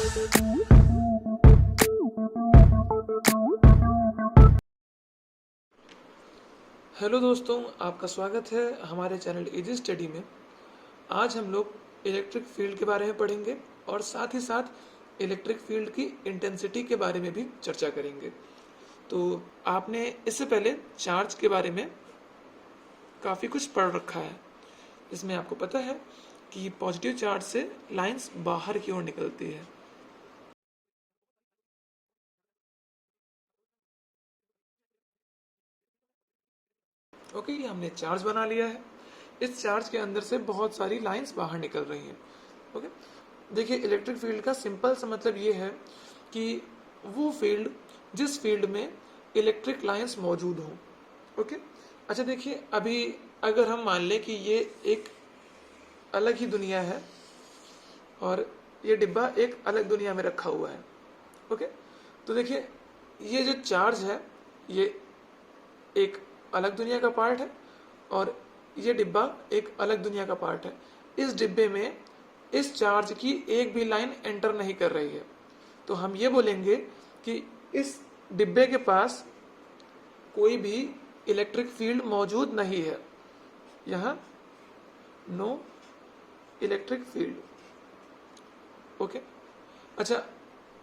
Hello दोस्तों, आपका स्वागत है हमारे चैनल इजी स्टडी में। आज हम लोग इलेक्ट्रिक फील्ड के बारे में पढ़ेंगे और साथ ही साथ इलेक्ट्रिक फील्ड की इंटेंसिटी के बारे में भी चर्चा करेंगे। तो आपने इससे पहले चार्ज के बारे में काफ़ी कुछ पढ़ रखा है। इसमें आपको पता है कि पॉजिटिव चार्ज से लाइंस बाहर की ओर निकलती है। ओके, ये हमने चार्ज बना लिया है। इस चार्ज के अंदर से बहुत सारी लाइंस बाहर निकल रही हैं। ओके, देखिए इलेक्ट्रिक फील्ड का सिंपल सा मतलब ये है कि वो फील्ड जिस फील्ड में इलेक्ट्रिक लाइंस मौजूद हों। ओके, अच्छा देखिए, अभी अगर हम मान लें कि ये एक अलग ही दुनिया है और ये डिब्बा एक अलग दुनिया में रखा हुआ है। ओके, तो देखिए ये जो चार्ज है ये एक अलग दुनिया का पार्ट है और ये डिब्बा एक अलग दुनिया का पार्ट है। इस डिब्बे में इस चार्ज की एक भी लाइन एंटर नहीं कर रही है, तो हम ये बोलेंगे कि इस डिब्बे के पास कोई भी इलेक्ट्रिक फील्ड मौजूद नहीं है। यहाँ नो इलेक्ट्रिक फील्ड। ओके, अच्छा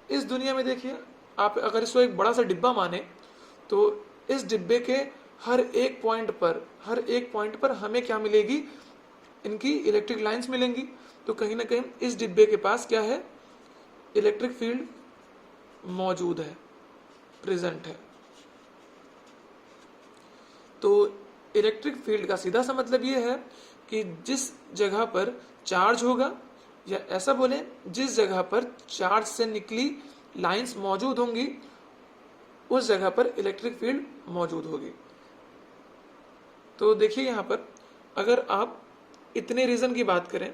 इस दुनिया में देखिए, आप अगर इसको एक बड़ा सा डिब्बा माने तो इस डिब्बे के हर एक पॉइंट पर हमें क्या मिलेगी, इनकी इलेक्ट्रिक लाइंस मिलेंगी। तो कहीं ना कहीं इस डिब्बे के पास क्या है, इलेक्ट्रिक फील्ड मौजूद है, प्रेजेंट है। तो इलेक्ट्रिक फील्ड का सीधा सा मतलब ये है कि जिस जगह पर चार्ज होगा, या ऐसा बोले जिस जगह पर चार्ज से निकली लाइंस मौजूद होंगी उस जगह पर इलेक्ट्रिक फील्ड मौजूद होगी। तो देखिए यहाँ पर अगर आप इतने रीजन की बात करें,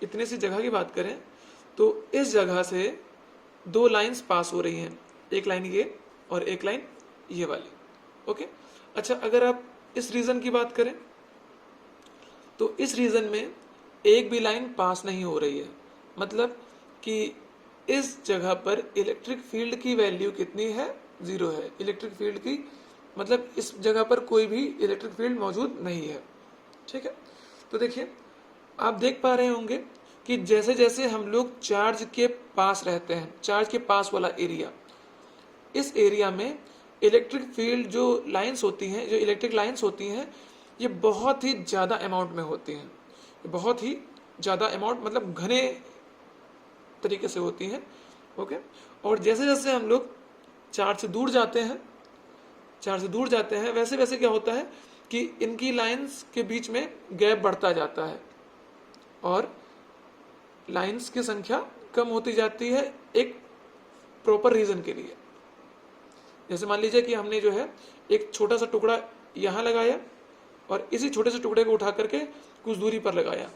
इतने सी जगह की बात करें, तो इस जगह से दो लाइंस पास हो रही हैं, एक लाइन ये और एक लाइन ये वाली। ओके, अच्छा अगर आप इस रीजन की बात करें तो इस रीजन में एक भी लाइन पास नहीं हो रही है, मतलब कि इस जगह पर इलेक्ट्रिक फील्ड की वैल्यू कितनी है, 0 है। इलेक्ट्रिक फील्ड की मतलब इस जगह पर कोई भी इलेक्ट्रिक फील्ड मौजूद नहीं है। ठीक है, तो देखिए आप देख पा रहे होंगे कि जैसे जैसे हम लोग चार्ज के पास रहते हैं, चार्ज के पास वाला एरिया, इस एरिया में इलेक्ट्रिक फील्ड जो लाइंस होती हैं, जो इलेक्ट्रिक लाइंस होती हैं, ये बहुत ही ज़्यादा अमाउंट में होती हैं। बहुत ही ज़्यादा अमाउंट मतलब घने तरीके से होती हैं। ओके, और जैसे जैसे हम लोग चार्ज से दूर जाते हैं वैसे वैसे क्या होता है कि इनकी लाइंस के बीच में गैप बढ़ता जाता है और लाइंस की संख्या कम होती जाती है एक प्रॉपर रीजन के लिए। जैसे मान लीजिए कि हमने जो है एक छोटा सा टुकड़ा यहाँ लगाया और इसी छोटे से टुकड़े को उठा करके कुछ दूरी पर लगाया,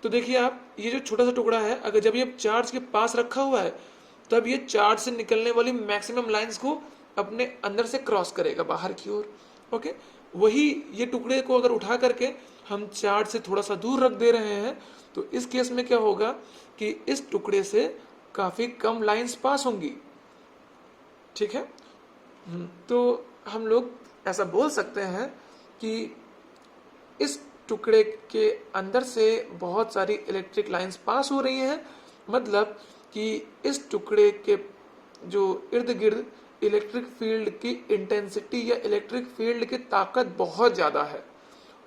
तो देखिए आप ये जो छोटा सा टुकड़ा है, अगर जब ये चार्ज के पास रखा हुआ है तब ये चार्ज से निकलने वाली मैक्सिमम लाइंस को अपने अंदर से क्रॉस करेगा बाहर की ओर। ओके, वही ये टुकड़े को अगर उठा करके हम चार्ज से थोड़ा सा दूर रख दे रहे हैं तो इस केस में क्या होगा कि इस टुकड़े से काफी कम लाइंस पास होंगी। ठीक है, तो हम लोग ऐसा बोल सकते हैं कि इस टुकड़े के अंदर से बहुत सारी इलेक्ट्रिक लाइंस पास हो रही हैं, मतलब कि इस टुकड़े के जो इर्द गिर्द इलेक्ट्रिक फील्ड की इंटेंसिटी या इलेक्ट्रिक फील्ड की ताकत बहुत ज़्यादा है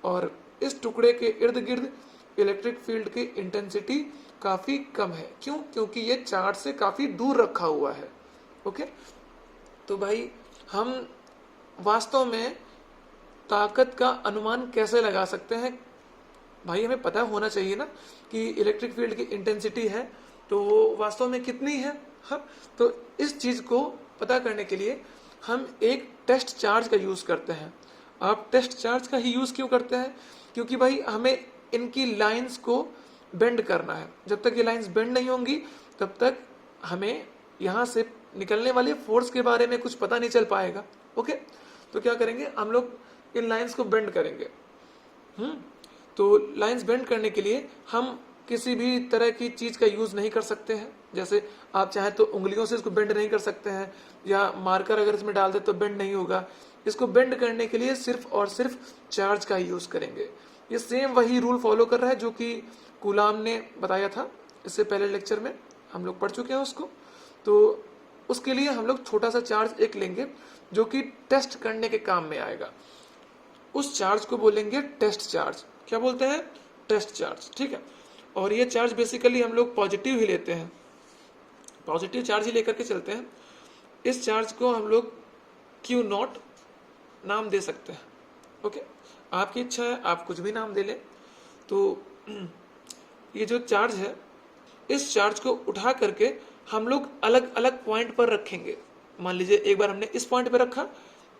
और इस टुकड़े के इर्द गिर्द इलेक्ट्रिक फील्ड की इंटेंसिटी काफ़ी कम है। क्यों? क्योंकि ये चार्ज से काफ़ी दूर रखा हुआ है। ओके, तो भाई हम वास्तव में ताकत का अनुमान कैसे लगा सकते हैं? भाई हमें पता होना चाहिए ना कि इलेक्ट्रिक फील्ड की इंटेंसिटी है तो वो वास्तव में कितनी है। हाँ, तो इस चीज को पता करने के लिए हम एक टेस्ट चार्ज का यूज करते हैं। आप टेस्ट चार्ज का ही यूज क्यों करते हैं? क्योंकि भाई हमें इनकी लाइंस को बेंड करना है। जब तक ये लाइंस बेंड नहीं होंगी तब तक हमें यहाँ से निकलने वाले फोर्स के बारे में कुछ पता नहीं चल पाएगा। ओके, तो क्या करेंगे हम लोग, इन लाइंस को बेंड करेंगे। तो लाइंस बेंड करने के लिए हम किसी भी तरह की चीज का यूज नहीं कर सकते हैं। जैसे आप चाहे तो उंगलियों से इसको बेंड नहीं कर सकते हैं, या मार्कर अगर इसमें डाल दे तो बेंड नहीं होगा। इसको बेंड करने के लिए सिर्फ और सिर्फ चार्ज का ही यूज करेंगे। ये सेम वही रूल फॉलो कर रहा है जो कि कूलाम ने बताया था इससे पहले लेक्चर में, हम लोग पढ़ चुके हैं उसको। तो उसके लिए हम लोग छोटा सा चार्ज एक लेंगे जो कि टेस्ट करने के काम में आएगा। उस चार्ज को बोलेंगे टेस्ट चार्ज। क्या बोलते हैं? टेस्ट चार्ज, ठीक है। और ये चार्ज बेसिकली हम लोग पॉजिटिव ही लेते हैं, पॉजिटिव चार्ज ही लेकर के चलते हैं। इस चार्ज को हम लोग क्यू नॉट नाम दे सकते हैं। ओके, आपकी इच्छा है, आप कुछ भी नाम दे लें। तो ये जो चार्ज है, इस चार्ज को उठा करके हम लोग अलग अलग पॉइंट पर रखेंगे। मान लीजिए एक बार हमने इस पॉइंट पर रखा,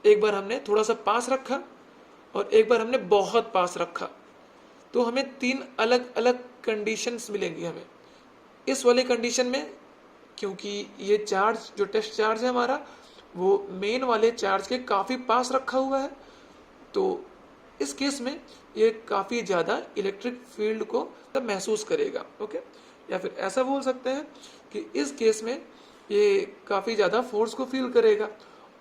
एक बार हमने थोड़ा सा पास रखा, और एक बार हमने बहुत पास रखा। तो हमें 3 अलग अलग कंडीशंस मिलेंगी हमें। इस वाले कंडीशन में, क्योंकि ये चार्ज जो टेस्ट चार्ज है हमारा, वो मेन वाले चार्ज के काफी पास रखा हुआ है, तो इस केस में ये काफी ज्यादा इलेक्ट्रिक फील्ड को महसूस करेगा। ओके, या फिर ऐसा बोल सकते हैं कि इस केस में ये काफी ज्यादा फोर्स को फील करेगा।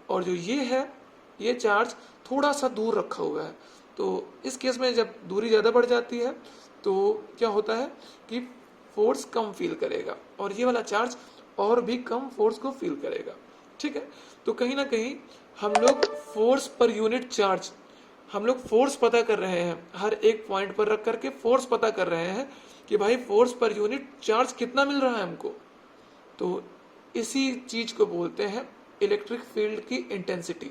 और जो ये है, ये चार्ज थोड़ा सा दूर रखा हुआ है, तो इस केस में जब दूरी ज्यादा बढ़ जाती है तो क्या होता है कि फोर्स कम फील करेगा, और ये वाला चार्ज और भी कम फोर्स को फील करेगा। ठीक है, तो कहीं ना कहीं हम लोग फोर्स पर यूनिट चार्ज, हम लोग फोर्स पता कर रहे हैं, हर एक पॉइंट पर रख करके फोर्स पता कर रहे हैं कि भाई फोर्स पर यूनिट चार्ज कितना मिल रहा है हमको। तो इसी चीज को बोलते हैं इलेक्ट्रिक फील्ड की इंटेंसिटी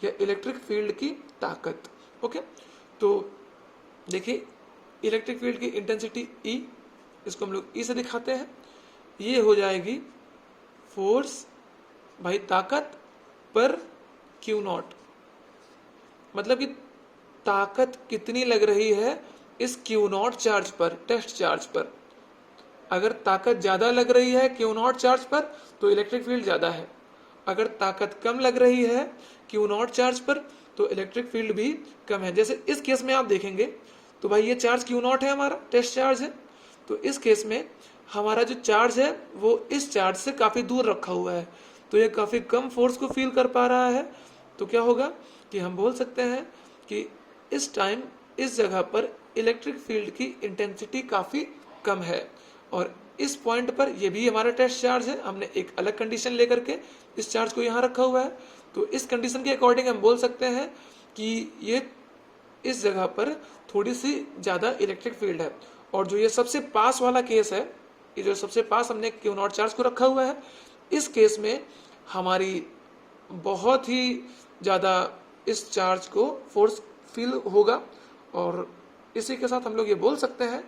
या इलेक्ट्रिक फील्ड की ताकत। ओके, तो देखिए इलेक्ट्रिक फील्ड की इंटेंसिटी E, इसको हम लोग E से दिखाते हैं। ये हो जाएगी फोर्स भाई ताकत पर Q नॉट, मतलब कि ताकत कितनी लग रही है इस Q नॉट चार्ज पर, टेस्ट चार्ज पर। अगर ताकत ज्यादा लग रही है Q नॉट चार्ज पर तो इलेक्ट्रिक फील्ड ज्यादा है, अगर ताकत कम लग रही है Q नॉट चार्ज पर तो इलेक्ट्रिक फील्ड भी कम है। जैसे इस केस में आप देखेंगे तो भाई ये चार्ज Q नॉट है, हमारा टेस्ट चार्ज है, तो इस केस में हमारा जो चार्ज है वो इस चार्ज से काफी दूर रखा हुआ है, तो ये काफी कम फोर्स को फील कर पा रहा है। तो क्या होगा कि हम बोल सकते हैं कि इस टाइम इस जगह पर इलेक्ट्रिक फील्ड की इंटेंसिटी काफी कम है। और इस पॉइंट पर ये भी हमारा टेस्ट चार्ज है, हमने एक अलग कंडीशन लेकर के इस चार्ज को यहाँ रखा हुआ है। तो इस कंडीशन के अकॉर्डिंग हम बोल सकते हैं कि ये इस जगह पर थोड़ी सी ज्यादा इलेक्ट्रिक फील्ड है। और जो ये सबसे पास वाला केस है, ये जो सबसे पास हमने Q नॉट चार्ज को रखा हुआ है, इस केस में हमारी बहुत ही ज्यादा इस चार्ज को फोर्स फील होगा। और इसी के साथ हम लोग ये बोल सकते हैं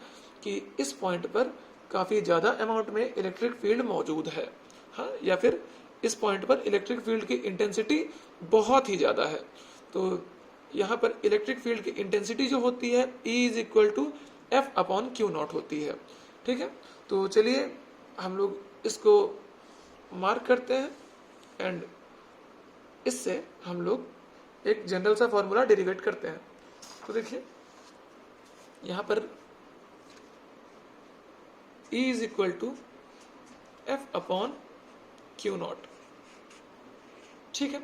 कि इस पॉइंट पर काफी ज्यादा अमाउंट में इलेक्ट्रिक फील्ड मौजूद है। हाँ, या फिर इस पॉइंट पर इलेक्ट्रिक फील्ड की इंटेंसिटी बहुत ही ज्यादा है। तो यहाँ पर इलेक्ट्रिक फील्ड की इंटेंसिटी जो होती है E is equal to F upon Q naught होती है। ठीक है, तो चलिए हम लोग इसको मार्क करते हैं, एंड इससे हम लोग एक जनरल सा फॉर्मूला डेरिवेट करते हैं। तो देखिए यहाँ पर E is equal to F upon Q naught. ठीक है,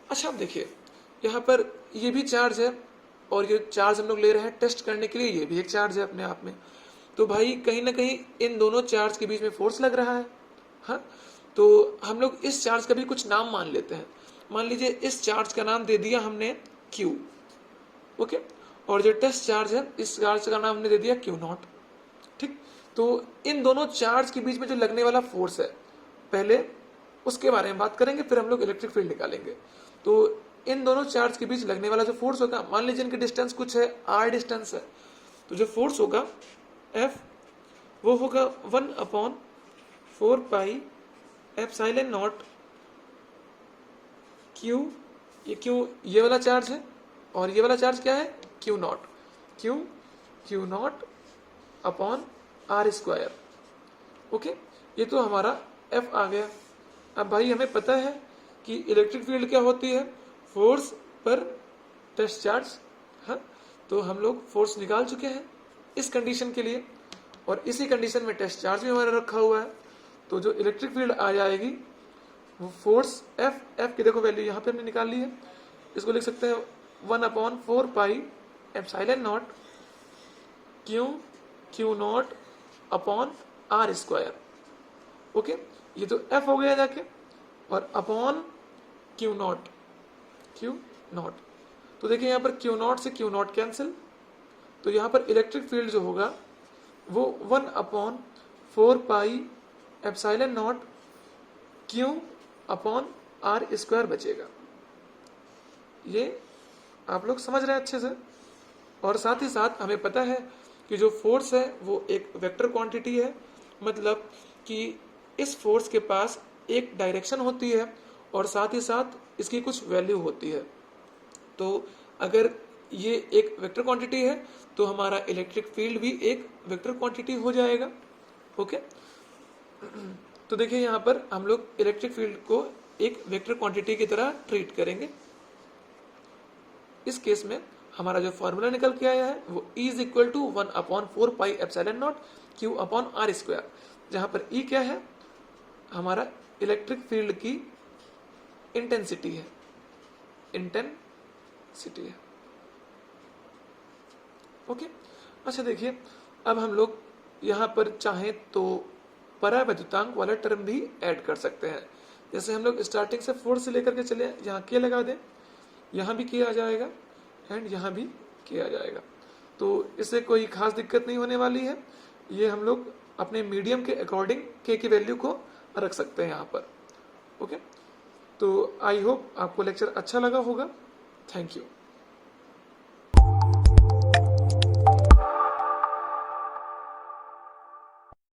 अच्छा अब देखिए यहाँ पर ये भी चार्ज है, और ये चार्ज हम लोग ले रहे हैं टेस्ट करने के लिए, ये भी एक चार्ज है अपने आप में। तो भाई कहीं ना कहीं इन दोनों चार्ज के बीच में फोर्स लग रहा है। हाँ, तो हम लोग इस चार्ज का भी कुछ नाम मान लेते हैं। मान लीजिए इस चार्ज का नाम दे दिया हमने Q। ओके, और जो टेस्ट चार्ज है इस चार्ज का नाम हमने दे दिया Q नॉट। ठीक, तो इन दोनों चार्ज के बीच में जो लगने वाला फोर्स है, पहले उसके बारे में बात करेंगे, फिर हम लोग इलेक्ट्रिक फील्ड निकालेंगे। तो इन दोनों चार्ज के बीच लगने वाला जो फोर्स होगा, मान लीजिए इनकी डिस्टेंस कुछ है r डिस्टेंस है, तो जो फोर्स होगा F वो होगा 1/4 पाई एप्सिलॉन नॉट Q। ये Q ये वाला चार्ज है, और ये वाला चार्ज क्या है Q not, Q not upon R square. Okay, ये तो हमारा F आ गया। अब भाई हमें पता है कि इलेक्ट्रिक फील्ड क्या होती है, फोर्स पर टेस्ट चार्ज। हाँ, तो हम लोग फोर्स निकाल चुके हैं इस कंडीशन के लिए। और इसी कंडीशन में टेस्ट चार्ज भी हमारा रखा हुआ है। तो जो इलेक्ट्रिक फील्ड आ जाएगी वो फोर्स एफ की देखो वैल्यू यहाँ पे हमने निकाल ली है, इसको लिख सकते हैं 1/4 pi epsilon naught Q naught upon R square. Okay, ये तो एफ हो गया जाके, और अपॉन क्यू नॉट। तो देखिए यहाँ पर क्यू नॉट से क्यू नॉट कैंसिल, तो यहाँ पर इलेक्ट्रिक फील्ड जो होगा वो 1/4 pi epsilon naught Q upon R square बचेगा। ये आप लोग समझ रहे हैं अच्छे से। और साथ ही साथ हमें पता है कि जो फोर्स है वो एक वेक्टर क्वांटिटी है, मतलब कि इस फोर्स के पास एक डायरेक्शन होती है और साथ ही साथ इसकी कुछ वैल्यू होती है। तो अगर ये एक वेक्टर क्वांटिटी है तो हमारा इलेक्ट्रिक फील्ड भी एक वेक्टर क्वांटिटी हो जाएगा। ओके, तो देखिए यहाँ पर हम लोग इलेक्ट्रिक फील्ड को एक वेक्टर क्वांटिटी की तरह ट्रीट करेंगे। इस केस में हमारा जो फॉर्मूला निकल के आया है वो E = 1/4 pi epsilon naught Q upon R square, जहाँ पर E क्या है, हमारा इलेक्ट्रिक फील्ड की इंटेंसिटी है। ओके, अच्छा देखिए, अब हम लोग यहाँ पर चाहें तो परावैद्युतांक वाला टर्म भी ऐड कर सकते हैं। जैसे हम लोग स्टार्टिंग से फोर्स से लेकर के चले, यहाँ के लगा दें, यहाँ भी किया जाएगा एंड यहाँ भी किया जाएगा, तो इससे कोई खास दिक्कत नहीं होने वाली है। ये हम लोग अपने मीडियम के अकॉर्डिंग के की वैल्यू को रख सकते हैं यहाँ पर। ओके, तो आई होप आपको लेक्चर अच्छा लगा होगा। Thank you.